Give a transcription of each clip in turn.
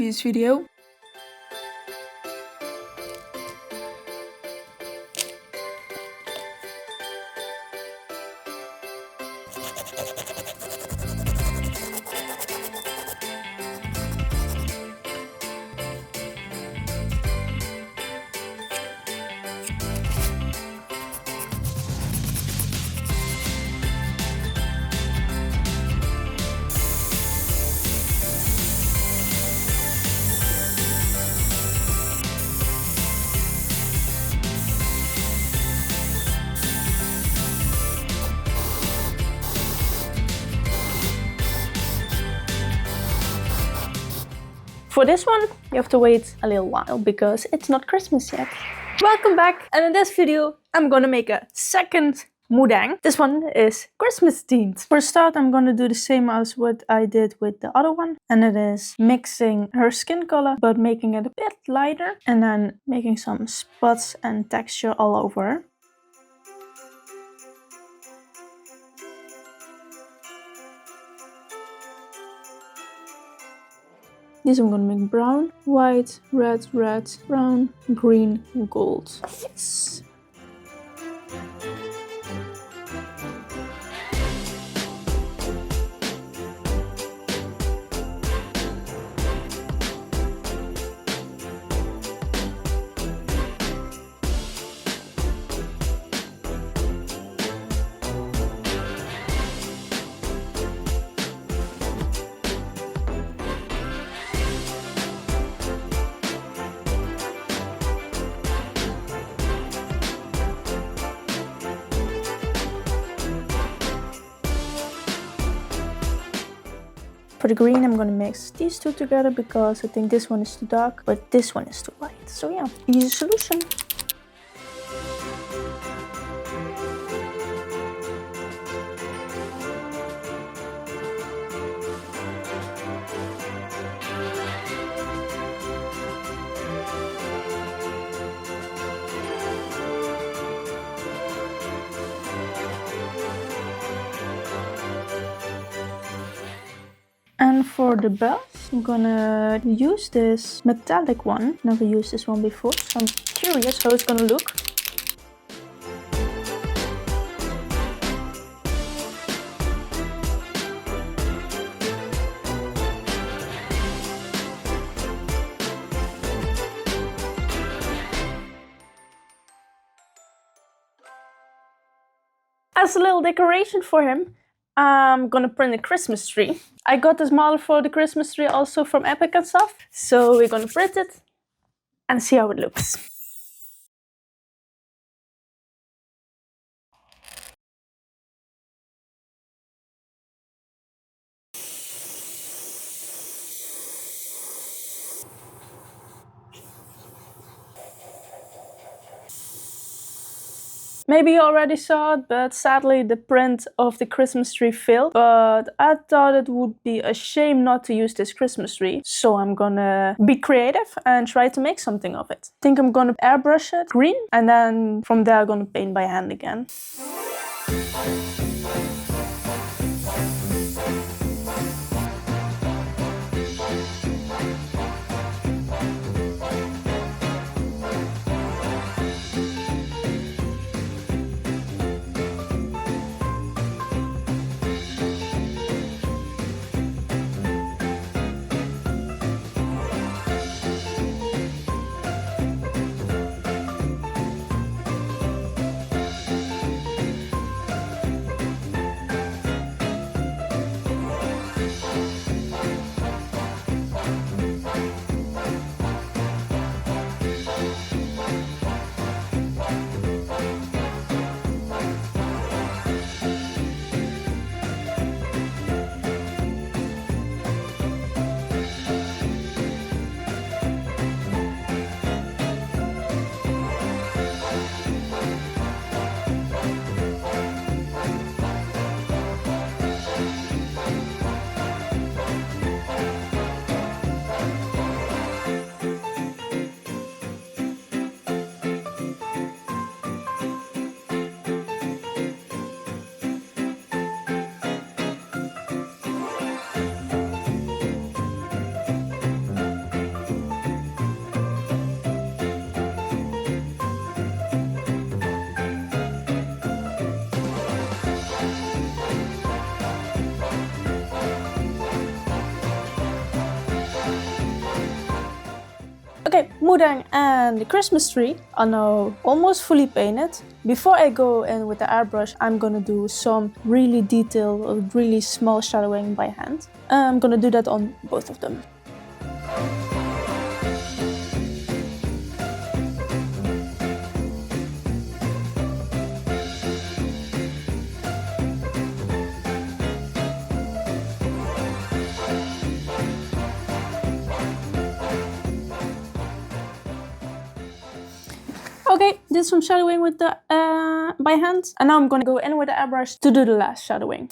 previous video. For this one, you have to wait a little while because it's not Christmas yet. Welcome back, and in this video, I'm gonna make a second Moo Deng. This one is Christmas themed. For a start, I'm gonna do the same as what I did with the other one, and it is mixing her skin color, but making it a bit lighter, and then making some spots and texture all over her. This I'm gonna make brown, white, red, brown, green, gold. Yes. For the green, I'm gonna mix these two together because I think this one is too dark, but this one is too light. So yeah, easy solution. And for the bells, I'm gonna use this metallic one. Never used this one before, so I'm curious how it's gonna look. As a little decoration for him, I'm gonna print a Christmas tree. I got this model for the Christmas tree also from Epic and stuff. So we're gonna print it and see how it looks. Maybe you already saw it, but sadly the print of the Christmas tree failed. But I thought it would be a shame not to use this Christmas tree. So I'm gonna be creative and try to make something of it. I think I'm gonna airbrush it green, and then from there I'm gonna paint by hand again. Okay, Moo Deng and the Christmas tree are now almost fully painted. Before I go in with the airbrush, I'm gonna do some really detailed, really small shadowing by hand. I'm gonna do that on both of them. Okay, did some shadowing with the by hand, and now I'm gonna go in with the airbrush to do the last shadowing.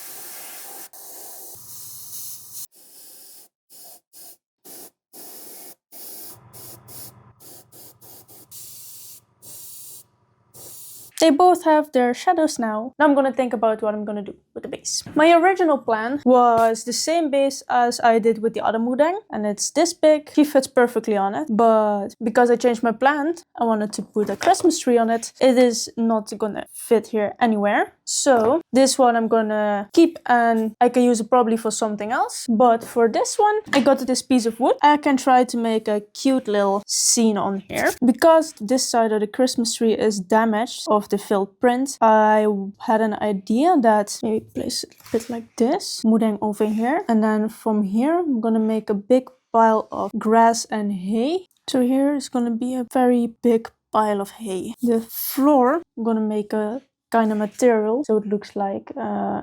They both have their shadows now. Now I'm gonna think about what I'm gonna do with the base. My original plan was the same base as I did with the other Moo Deng, and it's this big. She fits perfectly on it, but because I changed my plan, I wanted to put a Christmas tree on it. It is not gonna fit here anywhere. So this one I'm gonna keep, and I can use it probably for something else. But for this one, I got this piece of wood. I can try to make a cute little scene on here. Because this side of the Christmas tree is damaged of the filled print, I had an idea that maybe place it a bit like this. Moo Deng over here. And then from here, I'm gonna make a big pile of grass and hay. So here is gonna be a very big pile of hay. The floor, I'm gonna make a kind of material so it looks like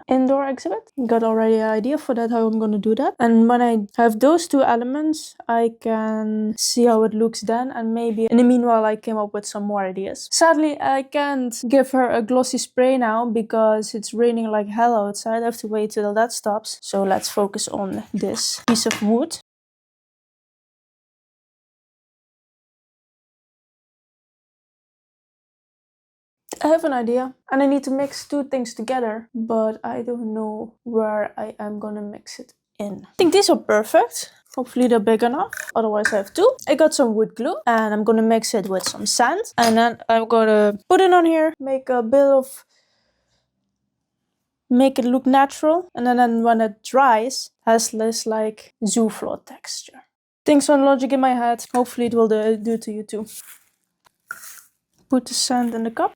indoor exhibit. Got already an idea for that, how I'm gonna do that. And when I have those two elements, I can see how it looks then, and maybe in the meanwhile I came up with some more ideas. Sadly, I can't give her a glossy spray now because it's raining like hell outside. I have to wait till that stops. So let's focus on this piece of wood. I have an idea, and I need to mix two things together, but I don't know where I am gonna mix it in. I think these are perfect. Hopefully they're big enough, otherwise I have two. I got some wood glue, and I'm gonna mix it with some sand, and then I'm gonna put it on here, make a bit of... make it look natural, and then when it dries, has this like zoo floor texture. Think some logic in my head. Hopefully it will do to you too. Put the sand in the cup.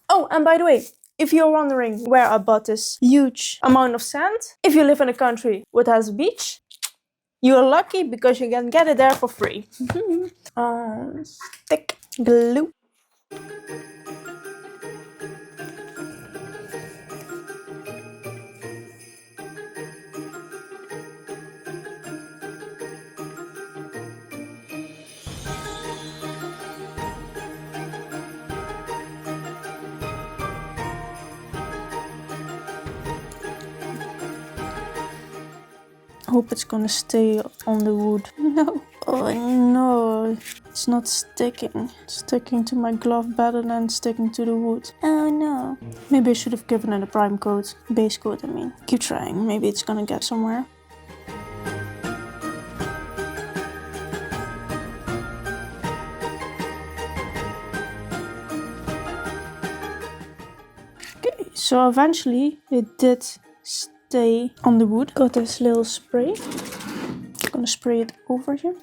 Oh, and by the way, if you're wondering where I bought this huge amount of sand, if you live in a country that has a beach, you're lucky because you can get it there for free. Stick glue. I hope it's gonna stay on the wood. No. Oh no, it's not sticking. It's sticking to my glove better than sticking to the wood. Oh no. Maybe I should have given it a prime coat. Base coat, I mean. Keep trying, maybe it's gonna get somewhere. Okay, so eventually it did stay on the wood. Got this little spray. I'm gonna spray it over here.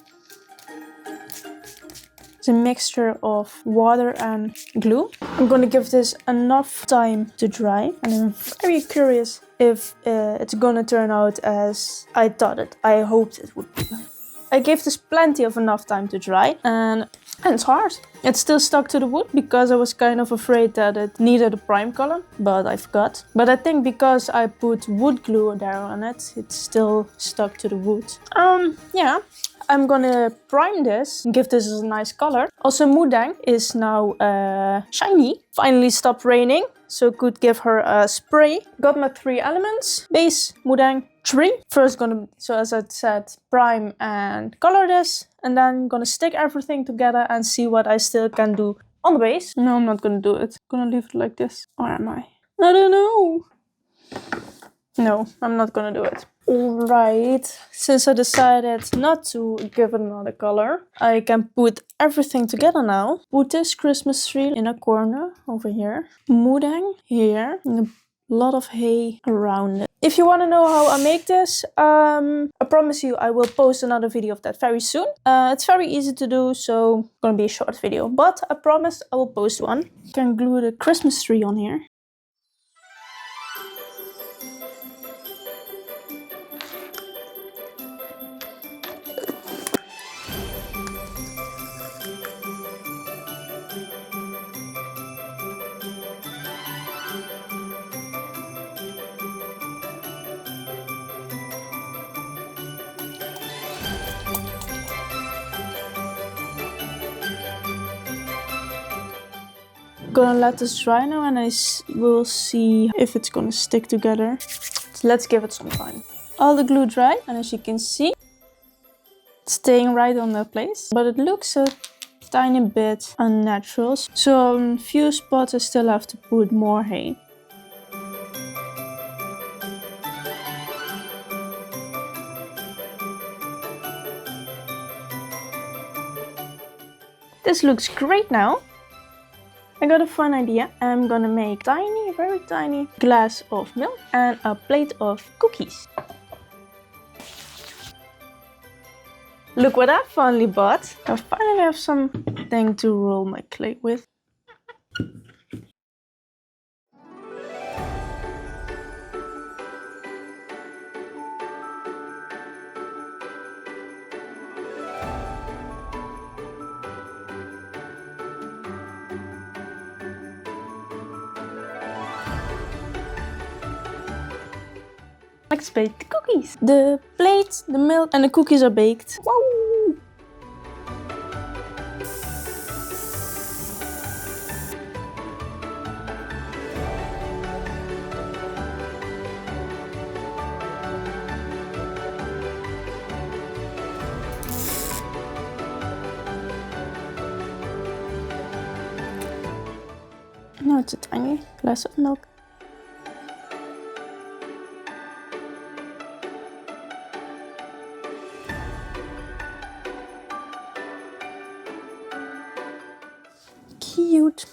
It's a mixture of water and glue. I'm gonna give this enough time to dry, and I'm very curious if it's gonna turn out as I thought it. I hoped it would be. I gave this plenty of enough time to dry, and it's hard. It's still stuck to the wood because I was kind of afraid that it needed a prime color, but I forgot. But I think because I put wood glue there on it, it's still stuck to the wood. Yeah. I'm gonna prime this and give this a nice color. Also, Moo Deng is now shiny. Finally stopped raining, so could give her a spray. Got my three elements: base, Moo Deng, tree. First gonna, so as I said, prime and color this, and then gonna stick everything together and see what I still can do on the base. No, I'm not gonna do it. I'm gonna leave it like this. Or am I? I don't know. No, I'm not gonna do it. Alright, since I decided not to give it another color, I can put everything together now. Put this Christmas tree in a corner over here. Moo Deng here in the lot of hay around it. If you want to know how I make this, I promise you I will post another video of that very soon. It's very easy to do, so it's gonna be a short video, but I promise I will post one. You can glue the Christmas tree on here. Gonna let this dry now and will see if it's gonna stick together. So let's give it some time. All the glue dried, and as you can see, it's staying right on the place, but it looks a tiny bit unnatural. So on a few spots I still have to put more hay. This looks great now. I got a fun idea. I'm gonna make tiny, very tiny glass of milk and a plate of cookies. Look what I finally bought. I finally have something to roll my clay with. Let's bake the cookies. The plate, the milk and the cookies are baked. Whoa! Now it's a tiny glass of milk. Cute.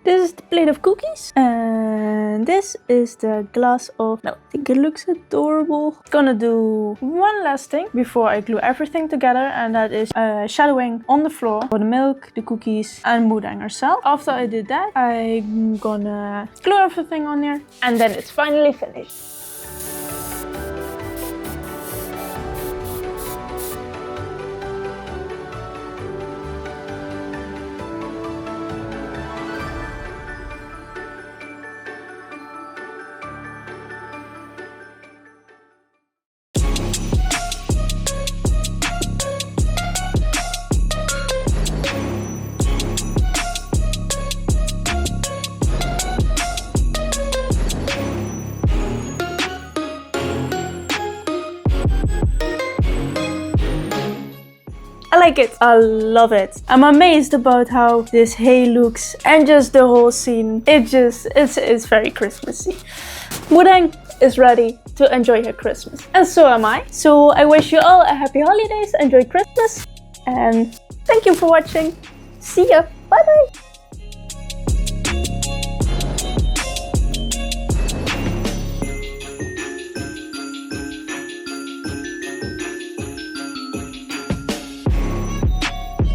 This is the plate of cookies and this is the glass of milk. I think it looks adorable. Gonna do one last thing before I glue everything together, and that is shadowing on the floor for the milk, the cookies and Moo Deng herself. After I did that, I'm gonna glue everything on here and then it's finally finished. I like it. I love it. I'm amazed about how this hay looks and just the whole scene. It's very Christmassy. Moo Deng is ready to enjoy her Christmas. And so am I. So I wish you all a happy holidays, enjoy Christmas, and thank you for watching. See ya. Bye bye.